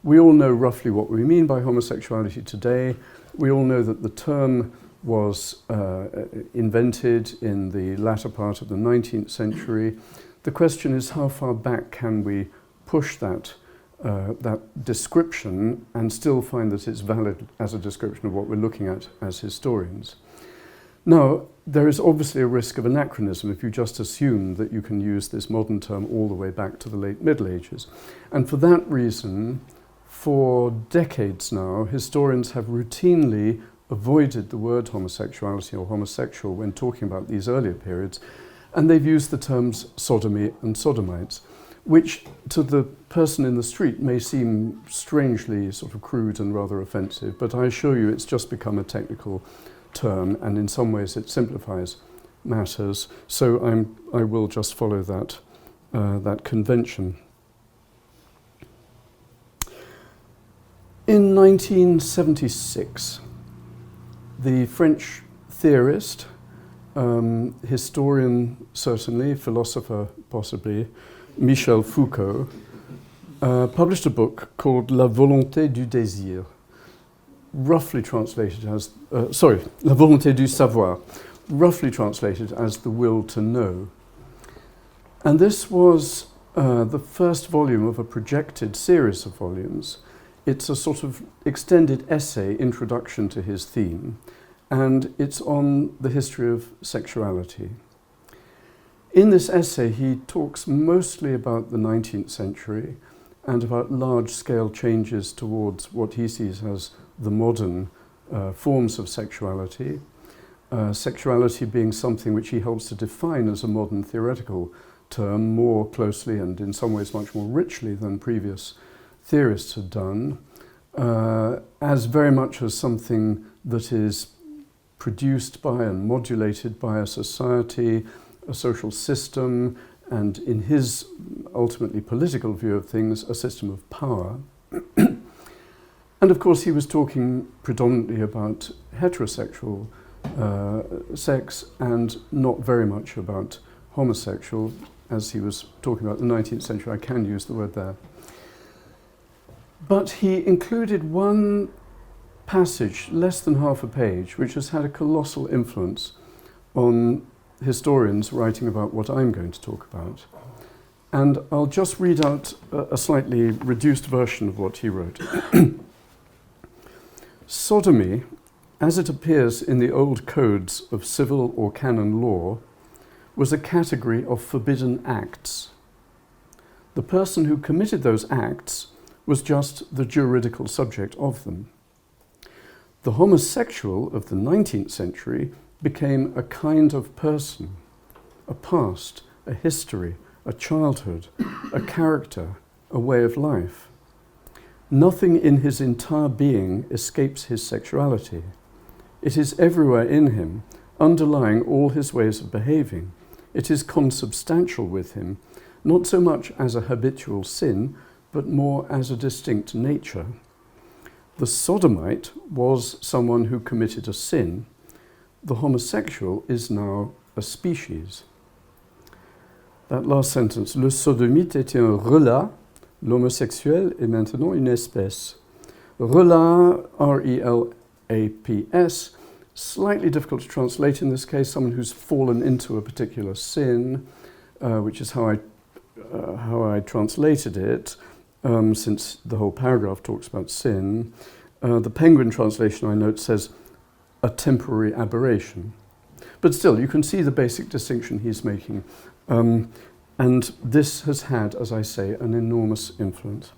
We all know roughly what we mean by homosexuality today. We all know that the term was invented in the latter part of the 19th century. The question is, how far back can we push that description and still find that it's valid as a description of what we're looking at as historians? Now, there is obviously a risk of anachronism if you just assume that you can use this modern term all the way back to the late Middle Ages. And for that reason, for decades now, historians have routinely avoided the word homosexuality or homosexual when talking about these earlier periods, and they've used the terms sodomy and sodomites, which to the person in the street may seem strangely sort of crude and rather offensive, but I assure you it's just become a technical term, and in some ways it simplifies matters, so I will just follow that convention. In 1976, the French theorist, historian certainly, philosopher possibly, Michel Foucault, published a book called La volonté du désir, roughly translated as, La volonté du savoir, roughly translated as the will to know. And this was the first volume of a projected series of volumes. It's a sort of extended essay introduction to his theme, and it's on the history of sexuality. In this essay, he talks mostly about the 19th century and about large-scale changes towards what he sees as the modern forms of sexuality, sexuality being something which he helps to define as a modern theoretical term more closely and in some ways much more richly than previous theorists had done, as very much as something that is produced by and modulated by a society, a social system, and in his ultimately political view of things, a system of power. And of course he was talking predominantly about heterosexual sex and not very much about homosexual. As he was talking about the 19th century, I can use the word there. But he included one passage, less than half a page, which has had a colossal influence on historians writing about what I'm going to talk about. And I'll just read out a slightly reduced version of what he wrote. Sodomy, as it appears in the old codes of civil or canon law, was a category of forbidden acts. The person who committed those acts was just the juridical subject of them. The homosexual of the 19th century became a kind of person, a past, a history, a childhood, a character, a way of life. Nothing in his entire being escapes his sexuality. It is everywhere in him, underlying all his ways of behaving. It is consubstantial with him, not so much as a habitual sin, but more as a distinct nature. The sodomite was someone who committed a sin. The homosexual is now a species. That last sentence, le sodomite était un relat, l'homosexuel est maintenant une espèce. Relat, R-E-L-A-P-S, slightly difficult to translate in this case, someone who's fallen into a particular sin, which is how I translated it, since the whole paragraph talks about sin. The Penguin translation, I note, says a temporary aberration. But still, you can see the basic distinction he's making. And this has had, as I say, an enormous influence.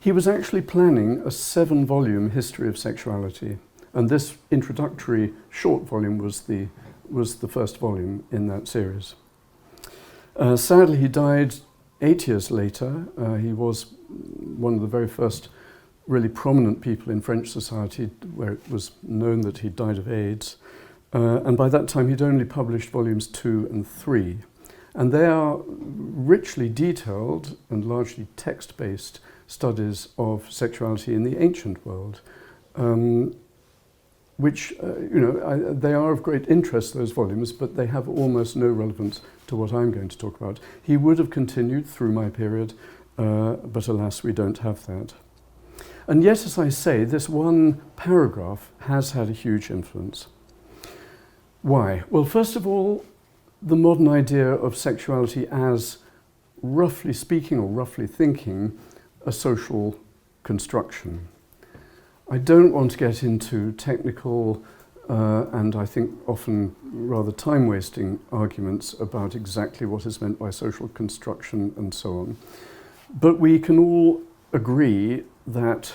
He was actually planning a 7-volume history of sexuality, and this introductory short volume was the first volume in that series. Sadly, he died 8 years later. He was one of the very first really prominent people in French society where it was known that he died of AIDS. And by that time, he'd only published volumes 2 and 3. And they are richly detailed and largely text-based studies of sexuality in the ancient world, which, they are of great interest, those volumes, but they have almost no relevance to what I'm going to talk about. He would have continued through my period but alas, we don't have that. And yet, as I say, this one paragraph has had a huge influence. Why? Well, first of all, the modern idea of sexuality as, roughly speaking or roughly thinking, a social construction. I don't want to get into technical and I think often rather time-wasting arguments about exactly what is meant by social construction and so on. But we can all agree that,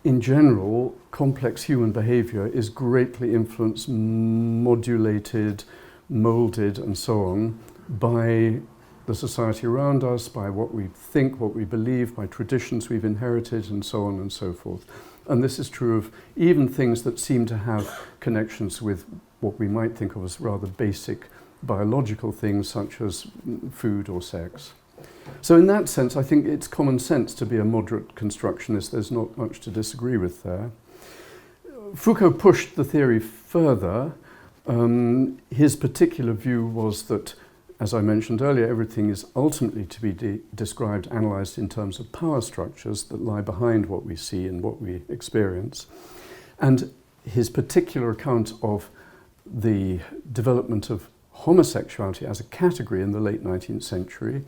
in general, complex human behaviour is greatly influenced, modulated, moulded and so on by the society around us, by what we think, what we believe, by traditions we've inherited and so on and so forth. And this is true of even things that seem to have connections with what we might think of as rather basic biological things such as food or sex. So in that sense, I think it's common sense to be a moderate constructionist. There's not much to disagree with there. Foucault pushed the theory further. His particular view was that, as I mentioned earlier, everything is ultimately to be described, analysed in terms of power structures that lie behind what we see and what we experience. And his particular account of the development of homosexuality as a category in the late 19th century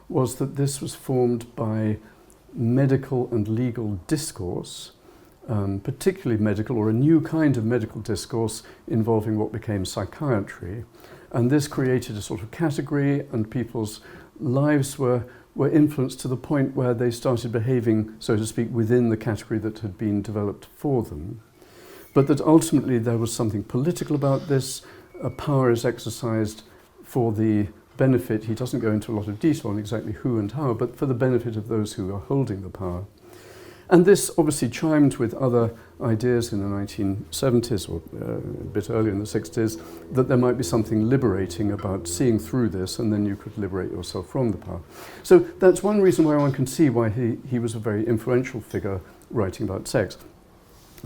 was that this was formed by medical and legal discourse, particularly medical, or a new kind of medical discourse involving what became psychiatry. And this created a sort of category, and people's lives were influenced to the point where they started behaving, so to speak, within the category that had been developed for them. But that ultimately there was something political about this. Power is exercised for the benefit, he doesn't go into a lot of detail on exactly who and how, but for the benefit of those who are holding the power. And this obviously chimed with other ideas in the 1970s, or a bit earlier in the 60s, that there might be something liberating about seeing through this, and then you could liberate yourself from the power. So that's one reason why one can see why he was a very influential figure writing about sex.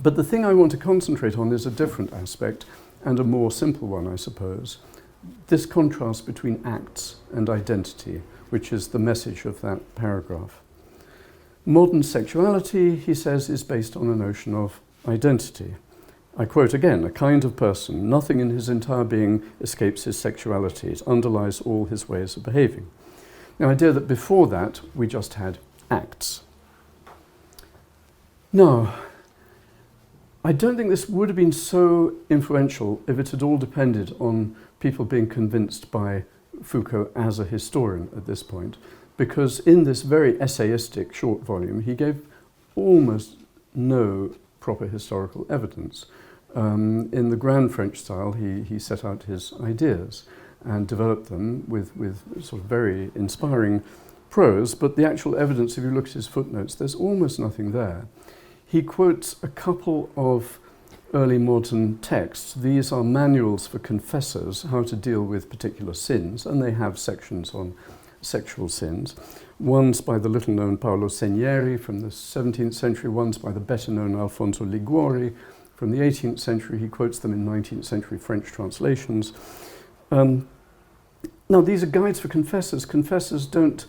But the thing I want to concentrate on is a different aspect, and a more simple one, I suppose. This contrast between acts and identity, which is the message of that paragraph. Modern sexuality, he says, is based on a notion of identity. I quote again, a kind of person, nothing in his entire being escapes his sexuality. It underlies all his ways of behaving. The idea that before that, we just had acts. Now, I don't think this would have been so influential if it had all depended on people being convinced by Foucault as a historian at this point, because in this very essayistic short volume, he gave almost no proper historical evidence. In the grand French style, he set out his ideas and developed them with sort of very inspiring prose, but the actual evidence, if you look at his footnotes, there's almost nothing there. He quotes a couple of early modern texts. These are manuals for confessors, how to deal with particular sins, and they have sections on sexual sins. One's by the little-known Paolo Segneri from the 17th century, one's by the better-known Alfonso Liguori from the 18th century. He quotes them in 19th century French translations. Now, these are guides for confessors. Confessors don't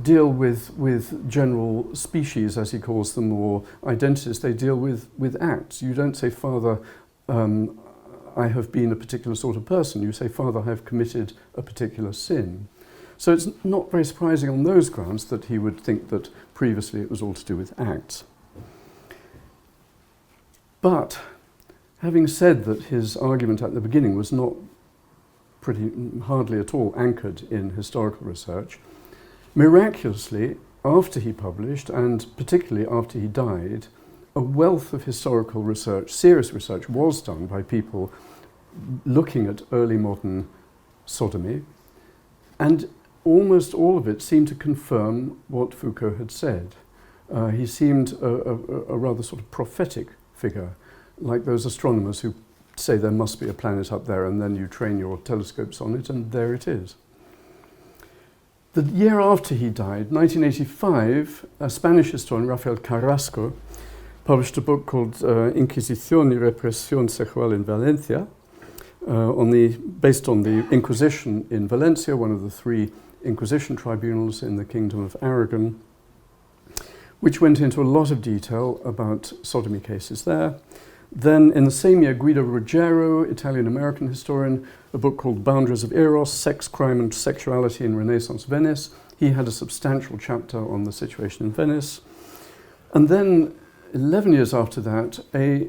deal with general species, as he calls them, or identities. They deal with acts. You don't say, Father, I have been a particular sort of person. You say, Father, I have committed a particular sin. So it's not very surprising on those grounds that he would think that previously it was all to do with acts. But having said that his argument at the beginning was not hardly at all anchored in historical research, miraculously, after he published, and particularly after he died, a wealth of historical research, serious research, was done by people looking at early modern sodomy, and almost all of it seemed to confirm what Foucault had said. He seemed a rather sort of prophetic figure, like those astronomers who say there must be a planet up there, and then you train your telescopes on it, and there it is. The year after he died, 1985, a Spanish historian, Rafael Carrasco, published a book called Inquisición y Represión Sexual en Valencia, based on the Inquisition in Valencia, one of the three Inquisition tribunals in the Kingdom of Aragon, which went into a lot of detail about sodomy cases there. Then in the same year, Guido Ruggiero, Italian-American historian, a book called Boundaries of Eros, Sex, Crime and Sexuality in Renaissance Venice. He had a substantial chapter on the situation in Venice. And then 11 years after that, a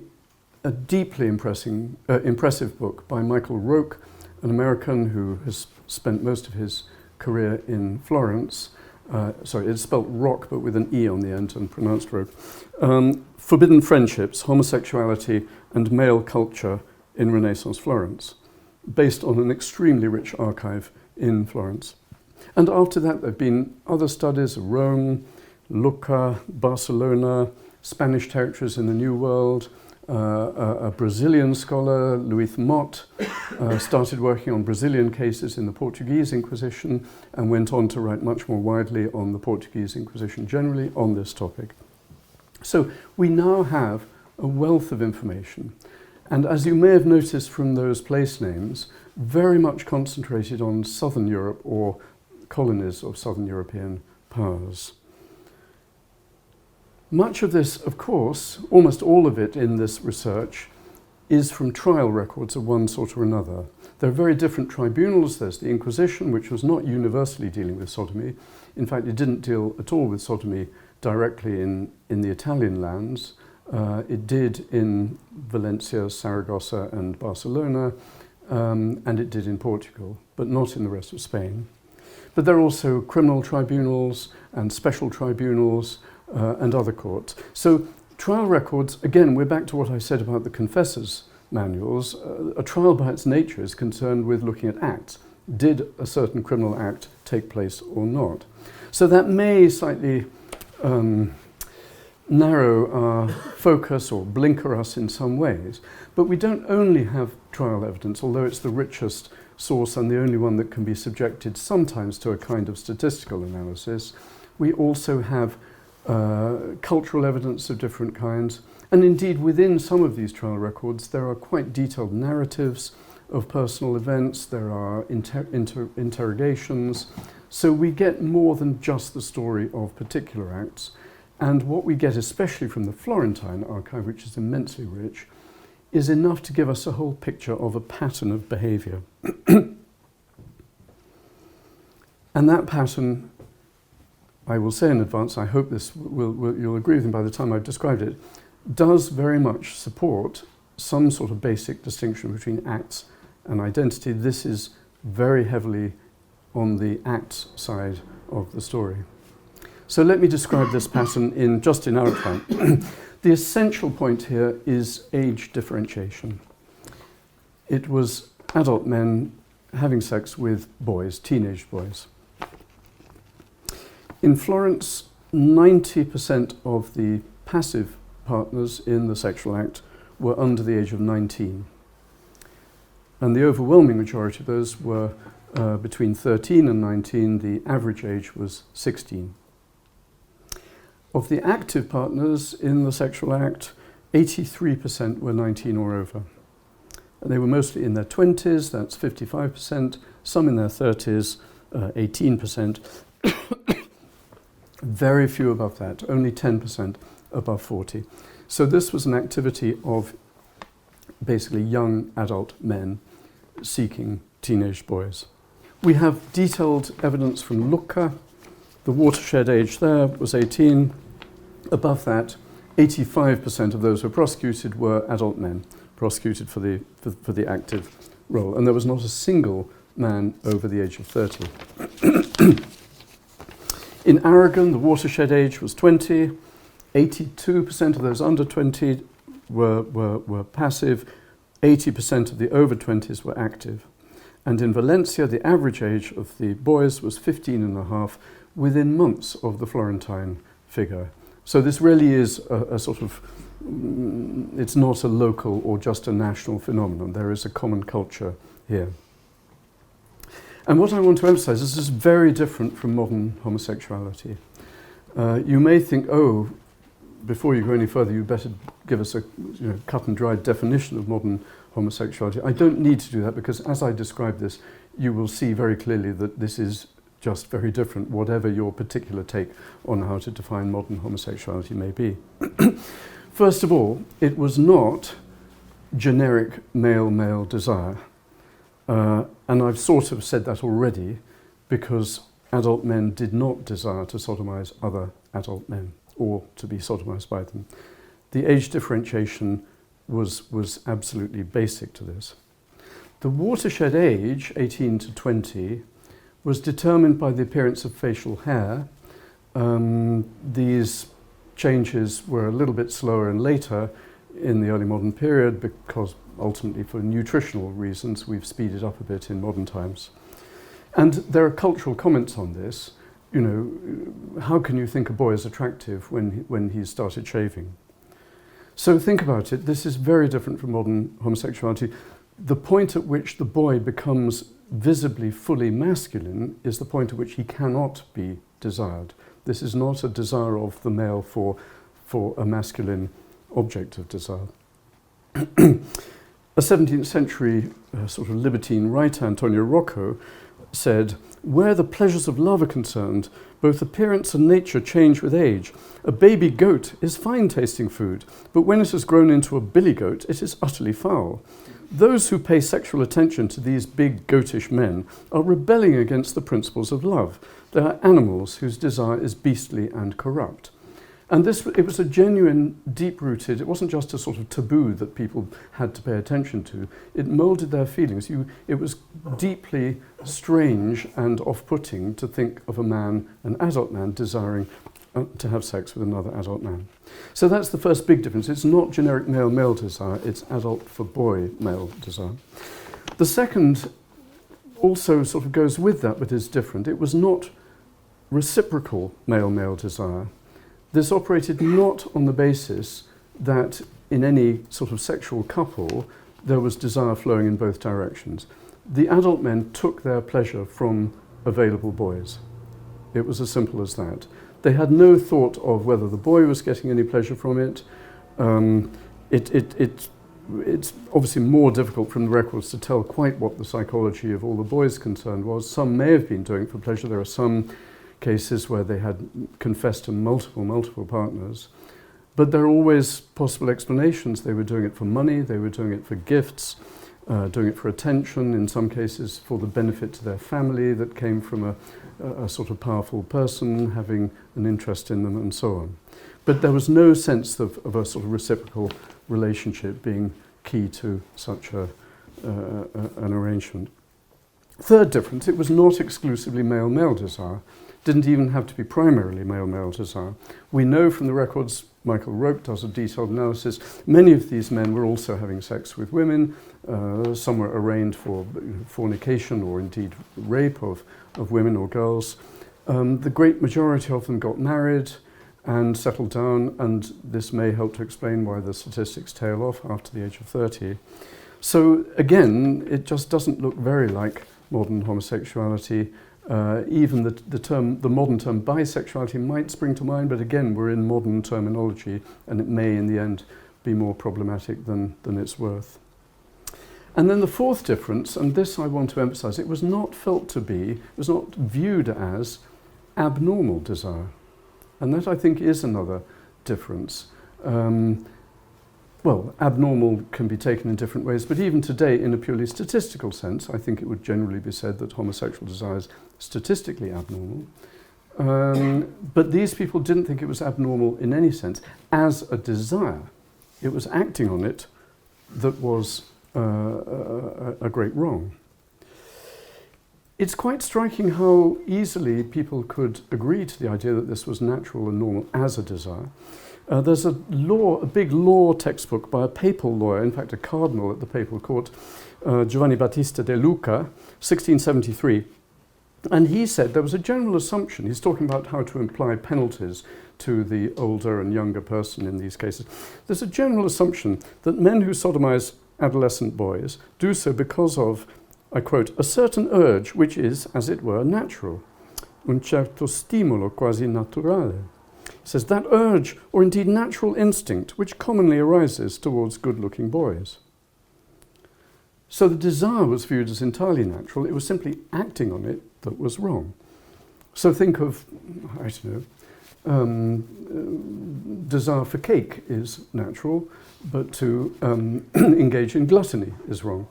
deeply impressive book by Michael Roque, an American who has spent most of his career in Florence. It's spelt rock, but with an E on the end and pronounced Roque. Forbidden Friendships, Homosexuality and Male Culture in Renaissance Florence, based on an extremely rich archive in Florence. And after that, there have been other studies of Rome, Lucca, Barcelona, Spanish territories in the New World. A Brazilian scholar, Luis Mott, started working on Brazilian cases in the Portuguese Inquisition and went on to write much more widely on the Portuguese Inquisition generally on this topic. So we now have a wealth of information, and as you may have noticed from those place names, very much concentrated on Southern Europe or colonies of Southern European powers. Much of this, of course, almost all of it in this research, is from trial records of one sort or another. There are very different tribunals. There's the Inquisition, which was not universally dealing with sodomy. In fact, it didn't deal at all with sodomy directly in the Italian lands. It did in Valencia, Saragossa and Barcelona, and it did in Portugal, but not in the rest of Spain. But there are also criminal tribunals and special tribunals and other courts. So trial records, again, we're back to what I said about the confessors' manuals. A trial by its nature is concerned with looking at acts. Did a certain criminal act take place or not? So that may slightly narrow our focus or blinker us in some ways. But we don't only have trial evidence, although it's the richest source and the only one that can be subjected sometimes to a kind of statistical analysis. We also have cultural evidence of different kinds. And indeed, within some of these trial records, there are quite detailed narratives of personal events. There are interrogations. So we get more than just the story of particular acts. And what we get, especially from the Florentine archive, which is immensely rich, is enough to give us a whole picture of a pattern of behaviour. And that pattern, I will say in advance, I hope this you'll agree with me by the time I've described it, does very much support some sort of basic distinction between acts and identity. This is very heavily on the acts side of the story. So let me describe this pattern in outline. The essential point here is age differentiation. It was adult men having sex with boys, teenage boys. In Florence, 90% of the passive partners in the sexual act were under the age of 19. And the overwhelming majority of those were between 13 and 19. The average age was 16. Of the active partners in the sexual act, 83% were 19 or over. And they were mostly in their 20s, that's 55%, some in their 30s, 18%. Very few above that, only 10% above 40. So this was an activity of basically young adult men seeking teenage boys. We have detailed evidence from Lucca. The watershed age there was 18. Above that, 85% of those who were prosecuted were adult men, prosecuted for the active role. And there was not a single man over the age of 30. In Aragon, the watershed age was 20. 82% of those under 20 were passive. 80% of the over 20s were active. And in Valencia, the average age of the boys was 15 and a half, within months of the Florentine figure. So this really is a sort of, it's not a local or just a national phenomenon. There is a common culture here. And what I want to emphasize is this is very different from modern homosexuality. You may think, oh, before you go any further, you better give us a cut and dried definition of modern homosexuality. I don't need to do that because as I describe this, you will see very clearly that this is just very different, whatever your particular take on how to define modern homosexuality may be. First of all, it was not generic male-male desire. And I've sort of said that already, because adult men did not desire to sodomize other adult men or to be sodomized by them. The age differentiation was absolutely basic to this. The watershed age, 18 to 20, was determined by the appearance of facial hair. These changes were a little bit slower and later in the early modern period, because ultimately for nutritional reasons we've speeded up a bit in modern times. And there are cultural comments on this. You know, how can you think a boy is attractive when he's started shaving? So think about it, this is very different from modern homosexuality. The point at which the boy becomes visibly fully masculine is the point at which he cannot be desired. This is not a desire of the male for a masculine object of desire. A 17th century sort of libertine writer, Antonio Rocco, said, "Where the pleasures of love are concerned, both appearance and nature change with age. A baby goat is fine-tasting food, but when it has grown into a billy goat, it is utterly foul. Those who pay sexual attention to these big goatish men are rebelling against the principles of love. They are animals whose desire is beastly and corrupt." And it was a genuine, deep-rooted, it wasn't just a sort of taboo that people had to pay attention to. It moulded their feelings. It was deeply strange and off-putting to think of a man, an adult man, desiring to have sex with another adult man. So that's the first big difference. It's not generic male-male desire, it's adult for boy male desire. The second also sort of goes with that, but is different. It was not reciprocal male-male desire. This operated not on the basis that in any sort of sexual couple there was desire flowing in both directions. The adult men took their pleasure from available boys. It was as simple as that. They had no thought of whether the boy was getting any pleasure from it. It's obviously more difficult from the records to tell quite what the psychology of all the boys concerned was. Some may have been doing it for pleasure. There are some cases where they had confessed to multiple partners. But there are always possible explanations. They were doing it for money, they were doing it for gifts, doing it for attention, in some cases for the benefit to their family that came from a sort of powerful person having an interest in them, and so on. But there was no sense of a sort of reciprocal relationship being key to such an arrangement. Third difference, it was not exclusively male-male desire. Didn't even have to be primarily male-male desire. We know from the records, Michael Rope does a detailed analysis, many of these men were also having sex with women. Some were arraigned for fornication or indeed rape of women or girls. The great majority of them got married and settled down, and this may help to explain why the statistics tail off after the age of 30. So again, it just doesn't look very like modern homosexuality. Even the modern term bisexuality might spring to mind, but again, we're in modern terminology, and it may in the end be more problematic than it's worth. And then the fourth difference, and this I want to emphasize, it was not felt to be, it was not viewed as abnormal desire. And that, I think, is another difference. Well, abnormal can be taken in different ways, but even today, in a purely statistical sense, I think it would generally be said that homosexual desire is statistically abnormal. But these people didn't think it was abnormal in any sense as a desire. It was acting on it that was a great wrong. It's quite striking how easily people could agree to the idea that this was natural and normal as a desire. There's a big law textbook by a papal lawyer, in fact a cardinal at the papal court, Giovanni Battista de Luca, 1673. And he said there was a general assumption, he's talking about how to apply penalties to the older and younger person in these cases. There's a general assumption that men who sodomize adolescent boys do so because of, I quote, a certain urge which is, as it were, natural, un certo stimolo quasi naturale. He says that urge, or indeed natural instinct, which commonly arises towards good-looking boys. So the desire was viewed as entirely natural. It was simply acting on it that was wrong. So think of, I don't know, desire for cake is natural, but to engage in gluttony is wrong.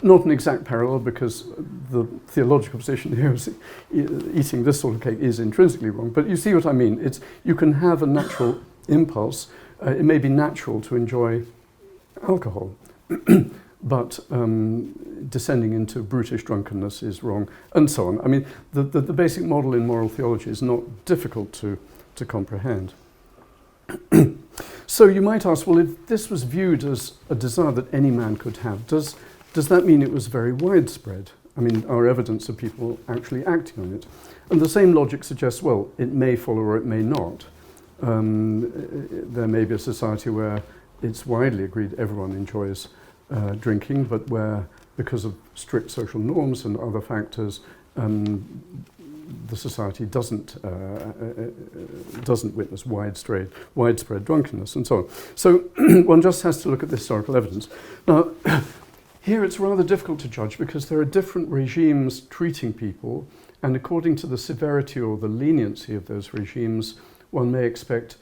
Not an exact parallel, because the theological position here is eating this sort of cake is intrinsically wrong, but you see what I mean. You can have a natural impulse. It may be natural to enjoy alcohol, but descending into brutish drunkenness is wrong, and so on. I mean, the basic model in moral theology is not difficult to comprehend. So you might ask, well, if this was viewed as a desire that any man could have, does that mean it was very widespread? I mean, are evidence of people actually acting on it? And the same logic suggests, well, it may follow or it may not. There may be a society where it's widely agreed everyone enjoys drinking, but where, because of strict social norms and other factors, the society doesn't witness widespread drunkenness and so on. So one just has to look at the historical evidence. Now, here it's rather difficult to judge, because there are different regimes treating people, and according to the severity or the leniency of those regimes, one may expect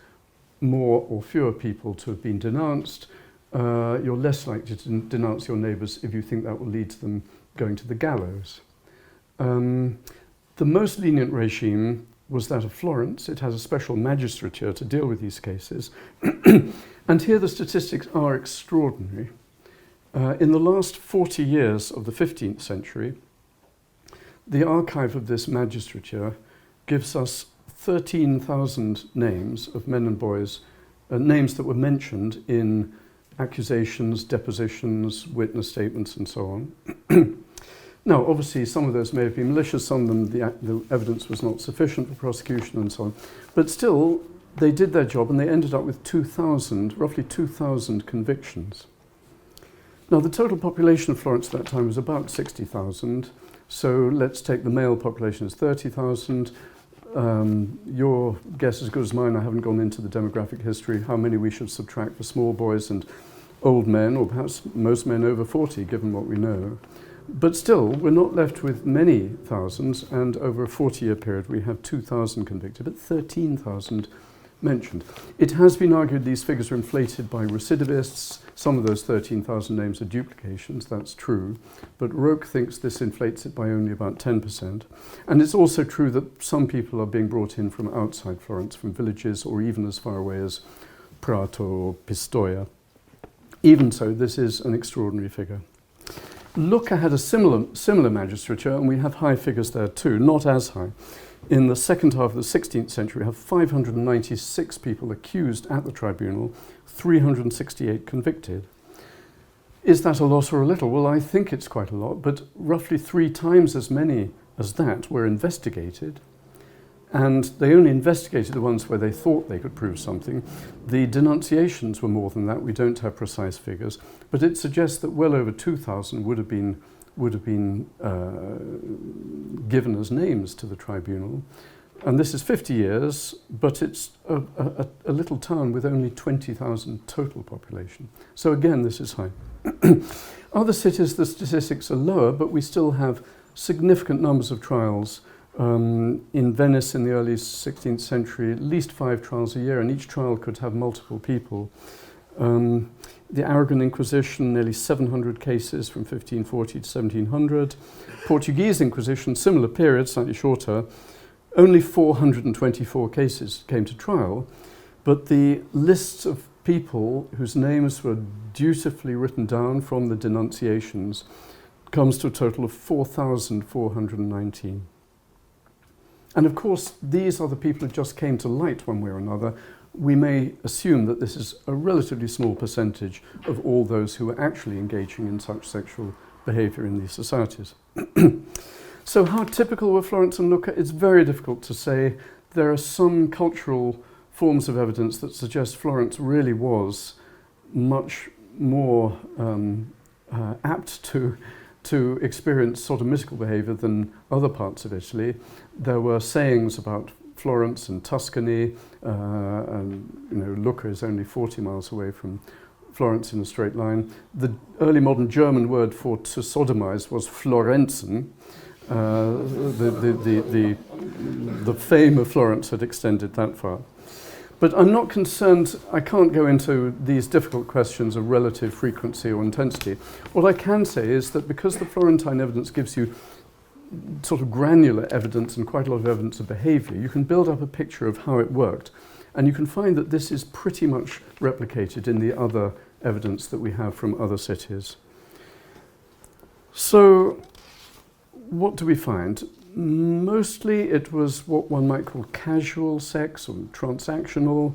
more or fewer people to have been denounced. You're less likely to denounce your neighbours if you think that will lead to them going to the gallows. The most lenient regime was that of Florence. It has a special magistrature to deal with these cases. And here the statistics are extraordinary. In the last 40 years of the 15th century, the archive of this magistrature gives us 13,000 names of men and boys, names that were mentioned in accusations, depositions, witness statements, and so on. Now, obviously, some of those may have been malicious, some of them the evidence was not sufficient for prosecution, and so on. But still, they did their job, and they ended up with roughly 2,000 convictions. Now, the total population of Florence at that time was about 60,000. So let's take the male population as 30,000. Your guess is as good as mine. I haven't gone into the demographic history, how many we should subtract for small boys and old men, or perhaps most men over 40, given what we know. But still, we're not left with many thousands, and over a 40-year period we have 2,000 convicted, but 13,000 mentioned. It has been argued these figures are inflated by recidivists. Some of those 13,000 names are duplications, that's true, but Roque thinks this inflates it by only about 10%. And it's also true that some people are being brought in from outside Florence, from villages, or even as far away as Prato or Pistoia. Even so, this is an extraordinary figure. Lucca had a similar magistrature, and we have high figures there too, not as high. In the second half of the 16th century, we have 596 people accused at the tribunal, 368 convicted. Is that a lot or a little? Well, I think it's quite a lot, but roughly 3 times as many as that were investigated. And they only investigated the ones where they thought they could prove something. The denunciations were more than that. We don't have precise figures, but it suggests that well over 2,000 would have been given as names to the tribunal. And this is 50 years, but it's a little town with only 20,000 total population. So again, this is high. Other cities, the statistics are lower, but we still have significant numbers of trials. In Venice in the early 16th century, at least 5 trials a year, and each trial could have multiple people. The Aragon Inquisition, nearly 700 cases from 1540 to 1700. Portuguese Inquisition, similar period, slightly shorter, only 424 cases came to trial, but the lists of people whose names were dutifully written down from the denunciations comes to a total of 4,419. And of course, these are the people who just came to light one way or another. We may assume that this is a relatively small percentage of all those who are actually engaging in such sexual behaviour in these societies. So how typical were Florence and Lucca? It's very difficult to say. There are some cultural forms of evidence that suggest Florence really was much more apt to experience sort of mystical behaviour than other parts of Italy. There were sayings about Florence and Tuscany, and Lucca is only 40 miles away from Florence in a straight line. The early modern German word for to sodomize was Florenzen, The fame of Florence had extended that far. But I'm not concerned, I can't go into these difficult questions of relative frequency or intensity. What I can say is that because the Florentine evidence gives you sort of granular evidence and quite a lot of evidence of behaviour, you can build up a picture of how it worked. And you can find that this is pretty much replicated in the other evidence that we have from other cities. So, what do we find? Mostly it was what one might call casual sex or transactional.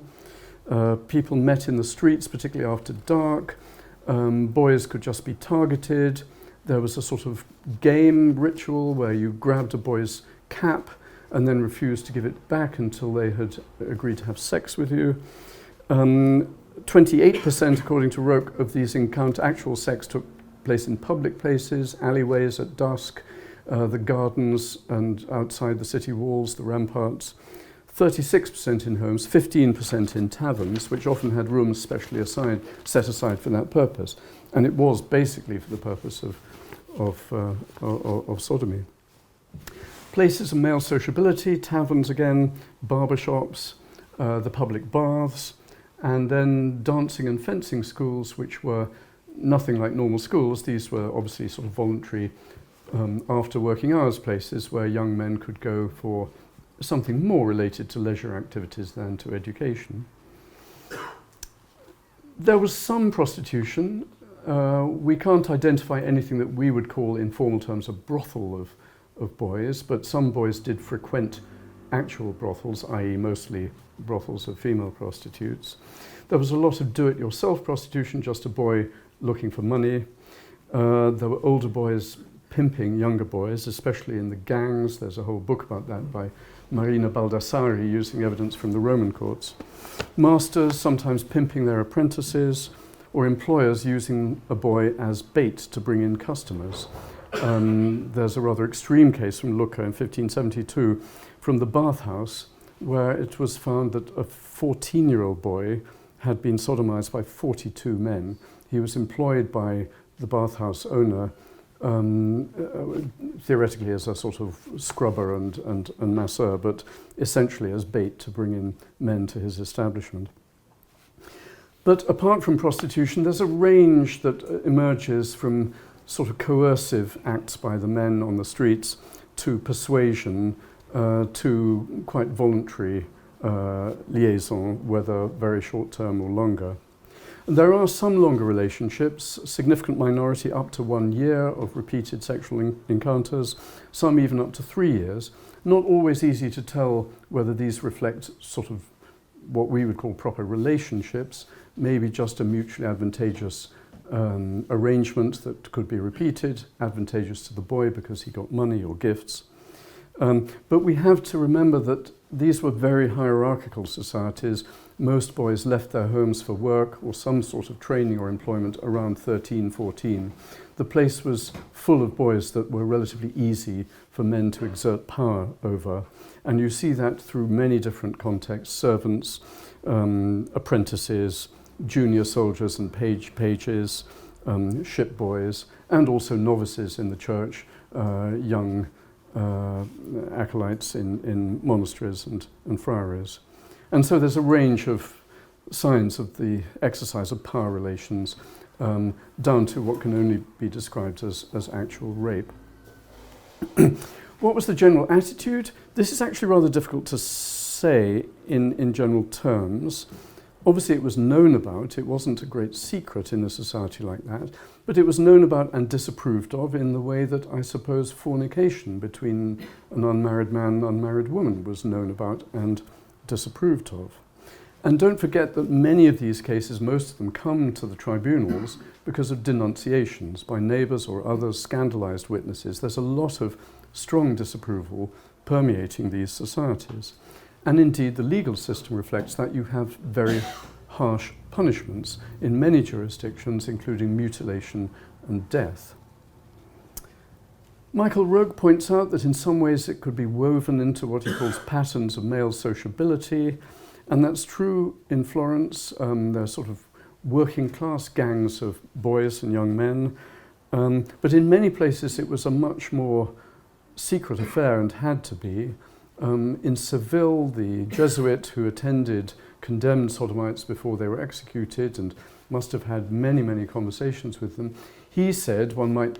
People met in the streets, particularly after dark. Boys could just be targeted. There was a sort of game ritual where you grabbed a boy's cap and then refused to give it back until they had agreed to have sex with you. 28%, according to Roque, of these actual sex took place in public places, alleyways at dusk, the gardens and outside the city walls, the ramparts. 36% in homes, 15% in taverns, which often had rooms specially set aside for that purpose. And it was basically for the purpose of sodomy. Places of male sociability, taverns again, barbershops, the public baths, and then dancing and fencing schools, which were nothing like normal schools. These were obviously sort of voluntary after working hours places where young men could go for something more related to leisure activities than to education. There was some prostitution. We can't identify anything that we would call in formal terms a brothel of boys, but some boys did frequent actual brothels, i.e. mostly brothels of female prostitutes. There was a lot of do-it-yourself prostitution, just a boy looking for money. There were older boys pimping younger boys, especially in the gangs. There's a whole book about that by Marina Baldassari, using evidence from the Roman courts. Masters sometimes pimping their apprentices, or employers using a boy as bait to bring in customers. There's a rather extreme case from Lucca in 1572 from the bathhouse, where it was found that a 14-year-old boy had been sodomized by 42 men. He was employed by the bathhouse owner theoretically as a sort of scrubber and masseur, but essentially as bait to bring in men to his establishment. But apart from prostitution, there's a range that emerges from sort of coercive acts by the men on the streets to persuasion to quite voluntary liaison, whether very short-term or longer. There are some longer relationships, a significant minority up to 1 year of repeated sexual encounters, some even up to 3 years. Not always easy to tell whether these reflect sort of what we would call proper relationships, maybe just a mutually advantageous arrangement that could be repeated, advantageous to the boy because he got money or gifts. But we have to remember that these were very hierarchical societies. Most boys left their homes for work or some sort of training or employment around 13, 14. The place was full of boys that were relatively easy for men to exert power over. And you see that through many different contexts: servants, apprentices, junior soldiers and pages, ship boys, and also novices in the church, young acolytes in monasteries and friaries. And so there's a range of signs of the exercise of power relations down to what can only be described as actual rape. What was the general attitude? This is actually rather difficult to say in general terms. Obviously it was known about, it wasn't a great secret in a society like that, but it was known about and disapproved of in the way that I suppose fornication between an unmarried man and unmarried woman was known about and disapproved of. And don't forget that many of these cases, most of them, come to the tribunals because of denunciations by neighbours or other scandalised witnesses. There's a lot of strong disapproval permeating these societies. And indeed, the legal system reflects that. You have very harsh punishments in many jurisdictions, including mutilation and death. Michael Roque points out that in some ways it could be woven into what he calls patterns of male sociability, and that's true in Florence. There are sort of working class gangs of boys and young men, but in many places it was a much more secret affair and had to be. In Seville, the Jesuit who attended condemned sodomites before they were executed and must have had many, many conversations with them. He said, one might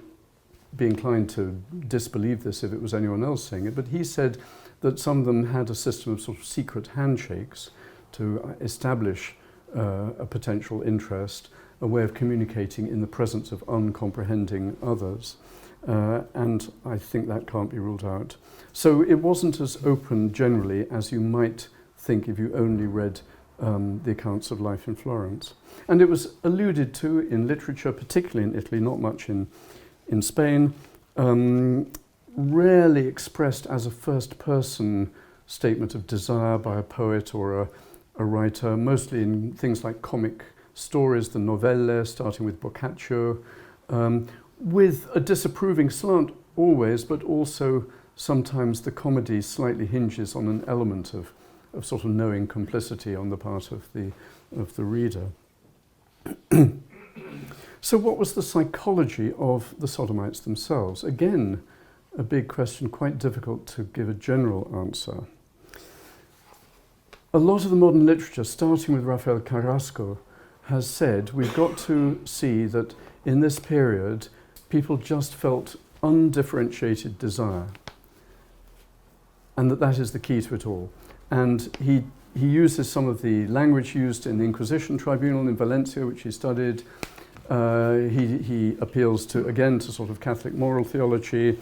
be inclined to disbelieve this if it was anyone else saying it, but he said that some of them had a system of sort of secret handshakes to establish a potential interest, a way of communicating in the presence of uncomprehending others. And I think that can't be ruled out. So it wasn't as open generally as you might think if you only read the accounts of life in Florence. And it was alluded to in literature, particularly in Italy, not much in Spain, rarely expressed as a first-person statement of desire by a poet or a writer, mostly in things like comic stories, the novelle, starting with Boccaccio, with a disapproving slant always, but also sometimes the comedy slightly hinges on an element of sort of knowing complicity on the part of the reader. So what was the psychology of the sodomites themselves? Again, a big question, quite difficult to give a general answer. A lot of the modern literature, starting with Rafael Carrasco, has said we've got to see that in this period people just felt undifferentiated desire, and that is the key to it all. And he uses some of the language used in the Inquisition tribunal in Valencia, which he studied. He appeals again to sort of Catholic moral theology.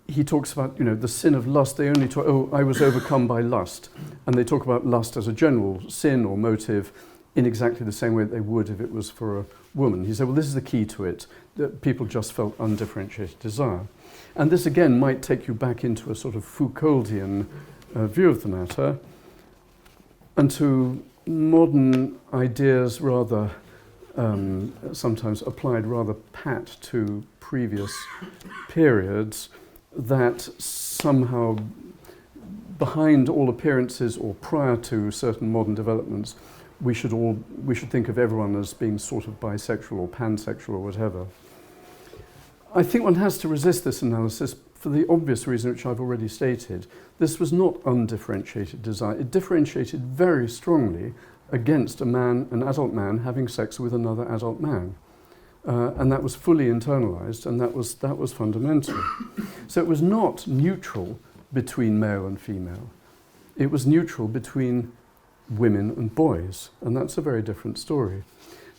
He talks about, the sin of lust. They only talk, I was overcome by lust. And they talk about lust as a general sin or motive in exactly the same way that they would if it was for a woman. He said, well, this is the key to it, that people just felt undifferentiated desire. And this again might take you back into a sort of Foucauldian view of the matter, and to modern ideas rather sometimes applied rather pat to previous periods, that somehow behind all appearances or prior to certain modern developments we should think of everyone as being sort of bisexual or pansexual or whatever. I think one has to resist this analysis for the obvious reason which I've already stated. This was not undifferentiated desire. It differentiated very strongly against an adult man having sex with another adult man. And that was fully internalized, and that was fundamental. So it was not neutral between male and female. It was neutral between women and boys, and that's a very different story.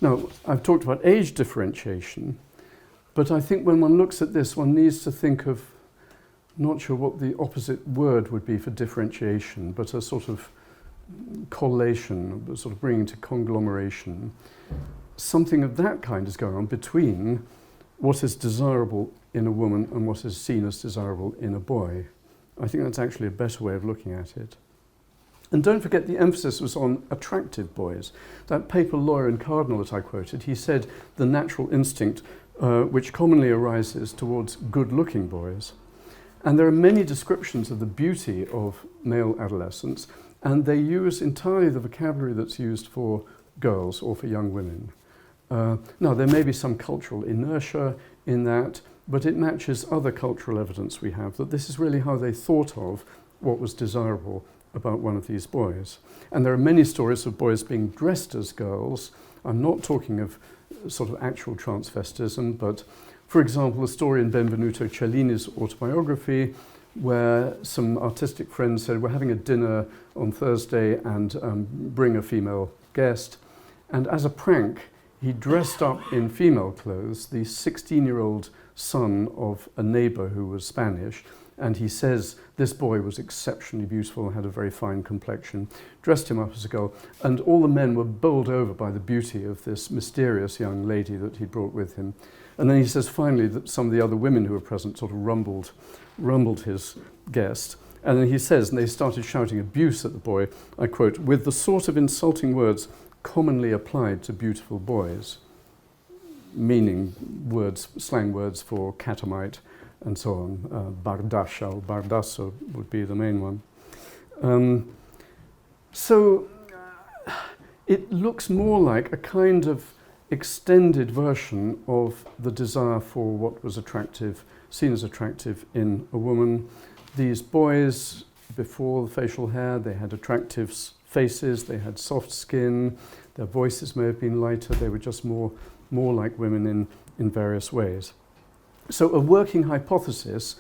Now, I've talked about age differentiation, but I think when one looks at this, one needs to think of, not sure what the opposite word would be for differentiation, but a sort of collation, sort of bringing to conglomeration. Something of that kind is going on between what is desirable in a woman and what is seen as desirable in a boy. I think that's actually a better way of looking at it. And don't forget the emphasis was on attractive boys. That papal lawyer and cardinal that I quoted, he said the natural instinct which commonly arises towards good-looking boys. And there are many descriptions of the beauty of male adolescents, and they use entirely the vocabulary that's used for girls or for young women. Now, there may be some cultural inertia in that, but it matches other cultural evidence we have that this is really how they thought of what was desirable about one of these boys. And there are many stories of boys being dressed as girls. I'm not talking of sort of actual transvestism, but for example, a story in Benvenuto Cellini's autobiography where some artistic friends said, we're having a dinner on Thursday and bring a female guest. And as a prank, he dressed up in female clothes, the 16-year-old son of a neighbor who was Spanish, and he says this boy was exceptionally beautiful and had a very fine complexion, dressed him up as a girl, and all the men were bowled over by the beauty of this mysterious young lady that he brought with him. And then he says finally that some of the other women who were present sort of rumbled his guest. And then he says, and they started shouting abuse at the boy, I quote, with the sort of insulting words commonly applied to beautiful boys, meaning slang words for catamite and so on. Bardascia or bardasso would be the main one. So it looks more like a kind of extended version of the desire for what was attractive seen as attractive in a woman. These boys, before the facial hair, they had attractive faces, they had soft skin, their voices may have been lighter, they were just more like women in various ways. So a working hypothesis,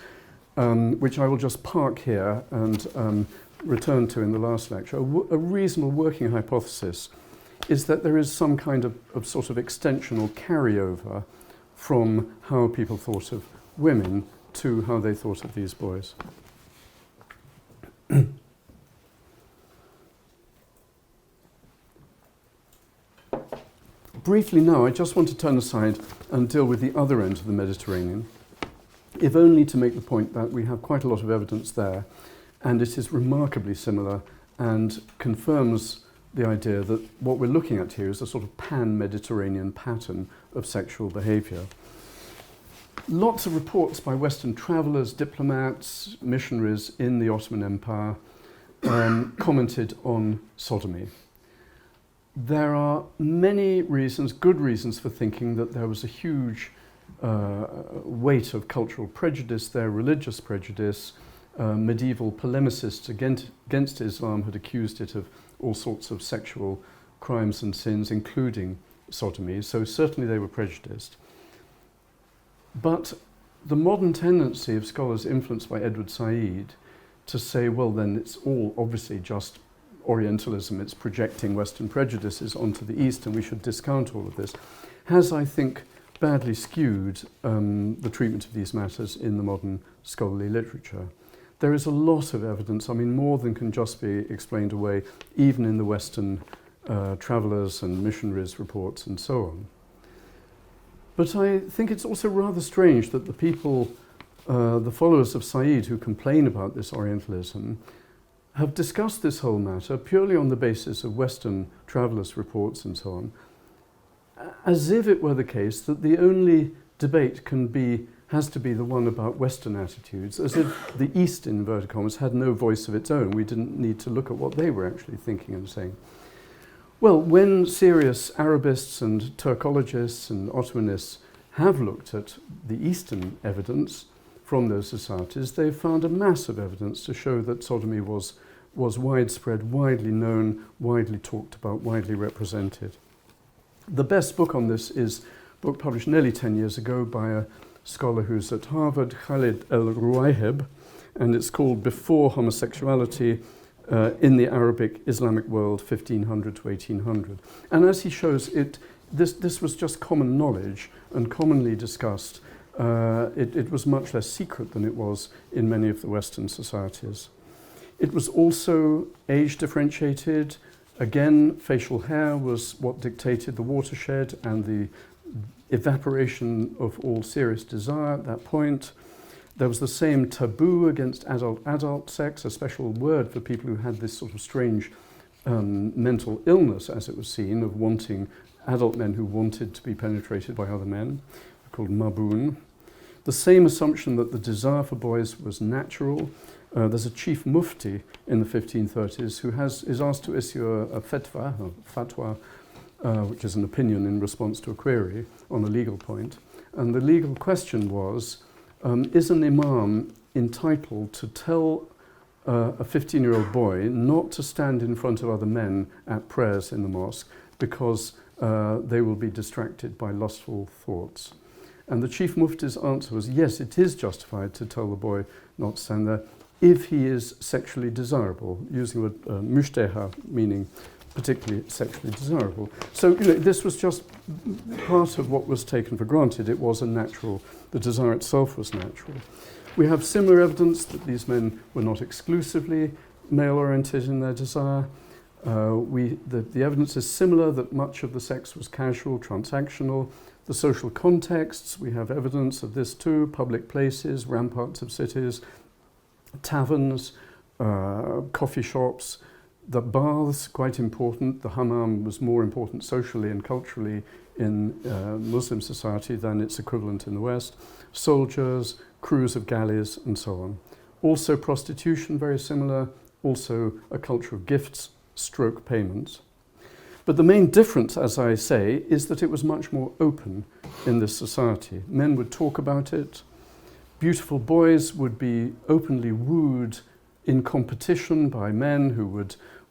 which I will just park here and return to in the last lecture, a reasonable working hypothesis is that there is some kind of sort of extension or carryover from how people thought of women to how they thought of these boys. Briefly now, I just want to turn aside and deal with the other end of the Mediterranean, if only to make the point that we have quite a lot of evidence there, and it is remarkably similar and confirms the idea that what we're looking at here is a sort of pan-Mediterranean pattern of sexual behaviour. Lots of reports by Western travellers, diplomats, missionaries in the Ottoman Empire commented on sodomy. There are many reasons, good reasons for thinking that there was a huge weight of cultural prejudice there, religious prejudice. Medieval polemicists against Islam had accused it of all sorts of sexual crimes and sins, including sodomy, so certainly they were prejudiced. But the modern tendency of scholars influenced by Edward Said to say, well, then it's all obviously just Orientalism, it's projecting Western prejudices onto the East and we should discount all of this, has, I think, badly skewed the treatment of these matters in the modern scholarly literature. There is a lot of evidence, I mean, more than can just be explained away, even in the Western travellers and missionaries' reports and so on. But I think it's also rather strange that the people, the followers of Said who complain about this Orientalism, have discussed this whole matter purely on the basis of Western travellers' reports and so on, as if it were the case that the only debate has to be the one about Western attitudes, as if the East, in inverted commas, had no voice of its own. We didn't need to look at what they were actually thinking and saying. Well, when serious Arabists and Turkologists and Ottomanists have looked at the Eastern evidence from those societies, they've found a mass of evidence to show that sodomy was widespread, widely known, widely talked about, widely represented. The best book on this is a book published nearly 10 years ago by a scholar who's at Harvard, Khalid El-Rouaiheb, and it's called Before Homosexuality in the Arabic Islamic World, 1500 to 1800. And as he shows, this was just common knowledge and commonly discussed. It was much less secret than it was in many of the Western societies. It was also age differentiated. Again, facial hair was what dictated the watershed and the evaporation of all serious desire at that point. There was the same taboo against adult sex, a special word for people who had this sort of strange mental illness, as it was seen, of wanting adult men who wanted to be penetrated by other men, called maboon. The same assumption that the desire for boys was natural. There's a chief mufti in the 1530s who is asked to issue a fatwa, which is an opinion in response to a query on a legal point. And the legal question was, is an imam entitled to tell a 15-year-old boy not to stand in front of other men at prayers in the mosque because they will be distracted by lustful thoughts? And the chief mufti's answer was, yes, it is justified to tell the boy not to stand there if he is sexually desirable, using the word mushtaha, meaning particularly sexually desirable. So, this was just part of what was taken for granted. It was a natural, the desire itself was natural. We have similar evidence that these men were not exclusively male-oriented in their desire. The evidence is similar that much of the sex was casual, transactional. The social contexts, we have evidence of this too, public places, ramparts of cities, taverns, coffee shops, the baths, quite important. The hammam was more important socially and culturally in Muslim society than its equivalent in the West. Soldiers, crews of galleys, and so on. Also prostitution, very similar. Also a culture of gifts, stroke payments. But the main difference, as I say, is that it was much more open in this society. Men would talk about it. Beautiful boys would be openly wooed in competition by men who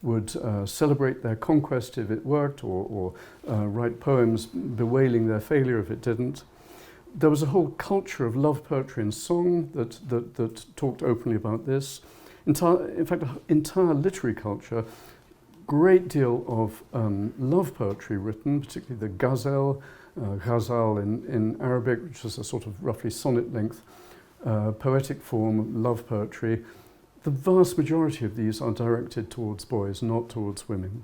would celebrate their conquest if it worked, or write poems bewailing their failure if it didn't. There was a whole culture of love poetry and song that talked openly about this. In fact, entire literary culture, great deal of love poetry written, particularly the ghazal, ghazal in Arabic, which is a sort of roughly sonnet-length poetic form of love poetry. The vast majority of these are directed towards boys, not towards women.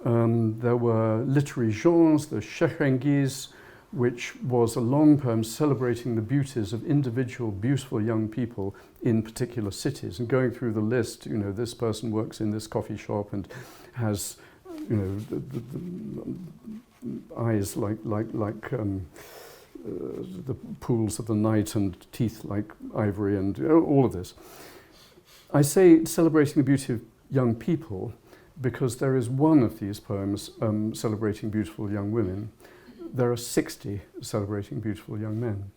There were literary genres, the Shehrengiz, which was a long poem celebrating the beauties of individual beautiful young people in particular cities, and going through the list, you know, this person works in this coffee shop and has, you know, the eyes like the pools of the night and teeth like ivory, and all of this. I say celebrating the beauty of young people because there is one of these poems celebrating beautiful young women. There are 60 celebrating beautiful young men.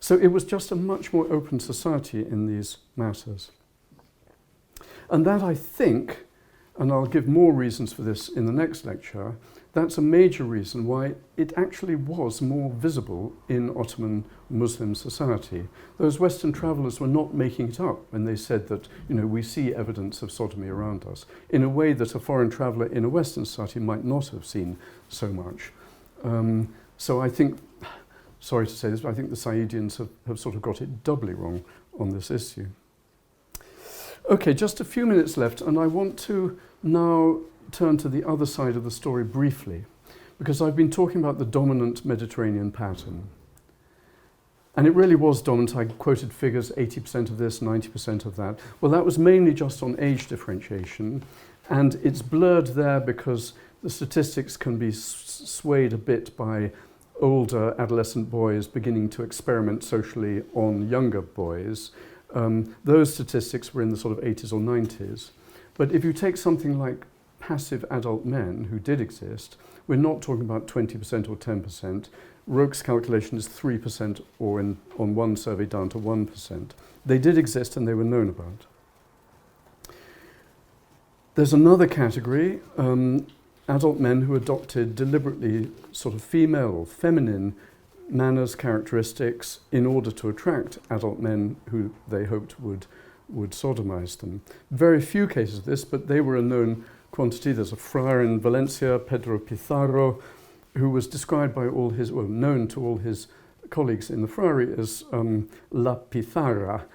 So it was just a much more open society in these matters. And that, I think, and I'll give more reasons for this in the next lecture, that's a major reason why it actually was more visible in Ottoman Muslim society. Those Western travellers were not making it up when they said that, you know, we see evidence of sodomy around us, in a way that a foreign traveller in a Western society might not have seen so much. So I think, sorry to say this, but I think the Saidians have sort of got it doubly wrong on this issue. Okay, just a few minutes left, and I want to now turn to the other side of the story briefly, because I've been talking about the dominant Mediterranean pattern. And it really was dominant. I quoted figures, 80% of this, 90% of that. Well, that was mainly just on age differentiation, and it's blurred there because the statistics can be swayed a bit by older adolescent boys beginning to experiment socially on younger boys. Those statistics were in the sort of 80s or 90s. But if you take something like passive adult men who did exist, we're not talking about 20% or 10%. Roke's calculation is 3%, or on one survey down to 1%. They did exist and they were known about. There's another category, adult men who adopted deliberately sort of female or feminine manners, characteristics, in order to attract adult men who they hoped would sodomize them. Very few cases of this, but they were a known quantity. There's a friar in Valencia, Pedro Pizarro, who was described by all his, well, known to all his colleagues in the friary as La Pizarra,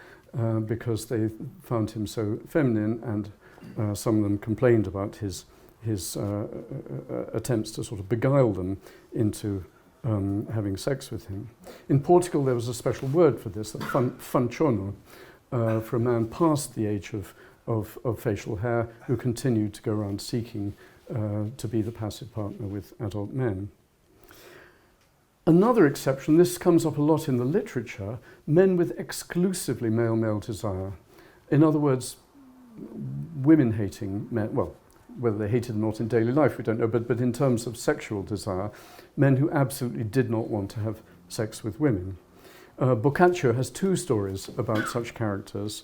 because they found him so feminine, and some of them complained about his attempts to sort of beguile them into having sex with him. In Portugal, there was a special word for this, fanchono, for a man past the age of facial hair who continued to go around seeking to be the passive partner with adult men. Another exception, this comes up a lot in the literature, men with exclusively male-male desire. In other words, women-hating men, well, whether they hated or not in daily life, we don't know, but in terms of sexual desire, men who absolutely did not want to have sex with women. Boccaccio has two stories about such characters,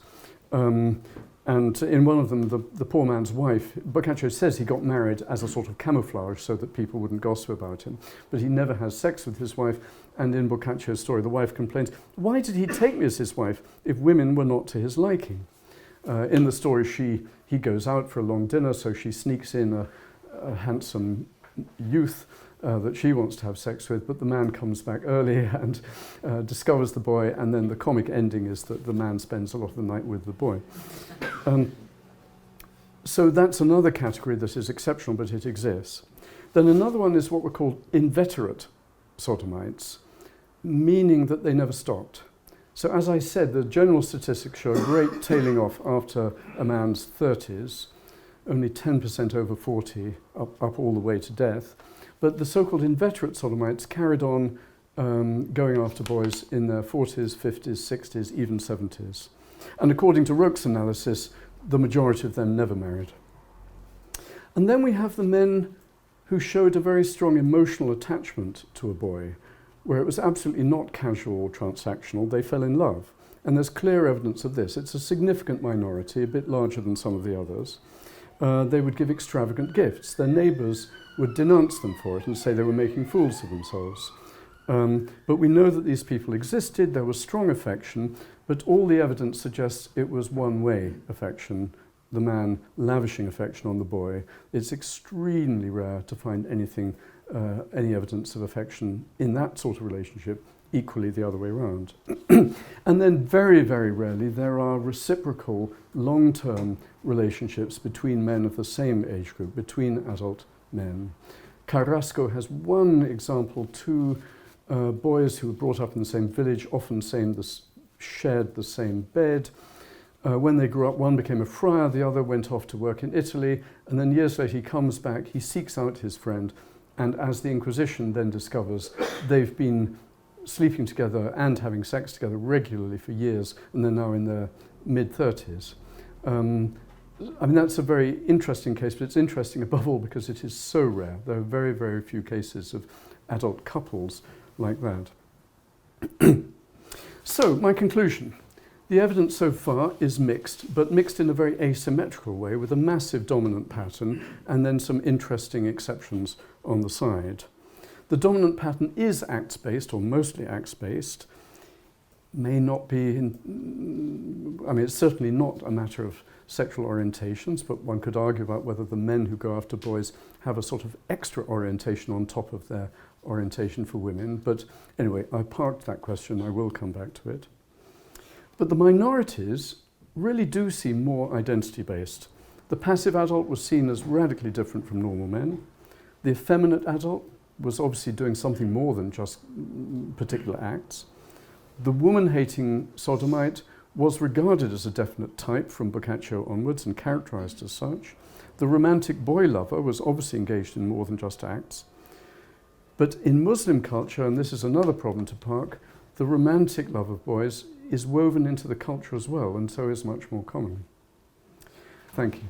and in one of them, the poor man's wife, Boccaccio says he got married as a sort of camouflage so that people wouldn't gossip about him, but he never has sex with his wife, and in Boccaccio's story, the wife complains, why did he take me as his wife if women were not to his liking? In the story, he goes out for a long dinner, so she sneaks in a handsome youth that she wants to have sex with, but the man comes back early and discovers the boy, and then the comic ending is that the man spends a lot of the night with the boy. So that's another category that is exceptional, but it exists. Then another one is what were called inveterate sodomites, meaning that they never stopped. So as I said, the general statistics show a great tailing off after a man's 30s, only 10% over 40, up all the way to death. But the so-called inveterate sodomites carried on going after boys in their 40s, 50s, 60s, even 70s. And according to Roke's analysis, the majority of them never married. And then we have the men who showed a very strong emotional attachment to a boy, where it was absolutely not casual or transactional. They fell in love. And there's clear evidence of this. It's a significant minority, a bit larger than some of the others. They would give extravagant gifts. Their neighbours would denounce them for it and say they were making fools of themselves. But we know that these people existed, there was strong affection, but all the evidence suggests it was one-way affection, the man lavishing affection on the boy. It's extremely rare to find anything, any evidence of affection in that sort of relationship, equally the other way around. And then very, very rarely there are reciprocal, long-term relationships between men of the same age group, between adult men. Carrasco has one example, two boys who were brought up in the same village, often shared the same bed. When they grew up, one became a friar, the other went off to work in Italy, and then years later he comes back, he seeks out his friend, and as the Inquisition then discovers, they've been sleeping together and having sex together regularly for years, and they're now in their mid-30s. I mean, that's a very interesting case, but it's interesting above all because it is so rare. There are very, very few cases of adult couples like that. So, my conclusion. The evidence so far is mixed, but mixed in a very asymmetrical way with a massive dominant pattern and then some interesting exceptions on the side. The dominant pattern is acts-based, or mostly acts-based. May not be, I mean, it's certainly not a matter of sexual orientations, but one could argue about whether the men who go after boys have a sort of extra orientation on top of their orientation for women. But anyway, I parked that question, I will come back to it. But the minorities really do seem more identity-based. The passive adult was seen as radically different from normal men. The effeminate adult was obviously doing something more than just particular acts. The woman-hating sodomite was regarded as a definite type from Boccaccio onwards and characterized as such. The romantic boy lover was obviously engaged in more than just acts. But in Muslim culture, and this is another problem to park, the romantic love of boys is woven into the culture as well, and so is much more common. Thank you.